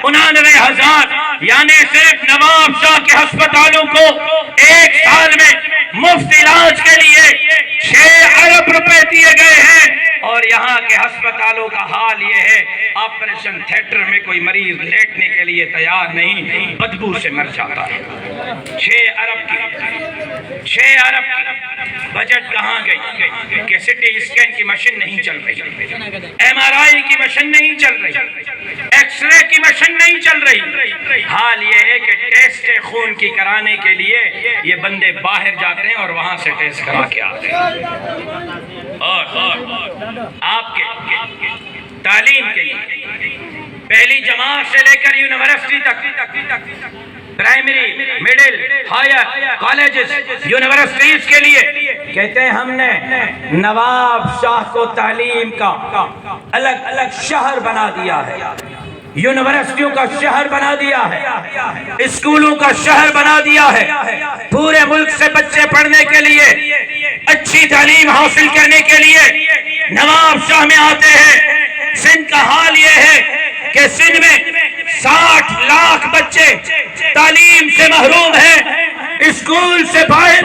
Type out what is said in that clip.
99,000 یعنی صرف نواب شاہ کے ہسپتالوں کو ایک سال میں مفت علاج کے لیے 6 ارب روپے دیے گئے ہیں، اور یہاں کے ہسپتالوں کا حال یہ ہے آپریشن تھیٹر میں کوئی مریض لیٹنے کے لیے تیار نہیں، بدبو سے مر جاتا ہے۔ 6 ارب کی بجٹ کہاں گئی کہ سٹی اسکین کی مشین نہیں چل رہی، MRI کی مشین نہیں چل رہی، ایکس رے کی مشین نہیں چل رہی۔ حال یہ ہے کہ ٹیسٹ خون کی کرانے کے لیے یہ بندے باہر جاتے ہیں اور وہاں سے ٹیسٹ کرا کے آتے ہیں۔ اور آپ کے تعلیم کے لیے پہلی جماعت سے لے کر یونیورسٹی تک، primary, middle, higher, colleges, universities کے لیے کہتے ہیں ہم نے نواب شاہ کو تعلیم کا الگ الگ شہر بنا دیا ہے، یونیورسٹیوں کا شہر بنا دیا ہے، اسکولوں کا شہر بنا دیا ہے۔ پورے ملک سے بچے پڑھنے کے لیے، اچھی تعلیم حاصل کرنے کے لیے نواب شاہ میں آتے ہیں۔ سندھ کا حال یہ ہے کہ سندھ میں 60 لاکھ بچے تعلیم سے محروم ہیں، اسکول سے باہر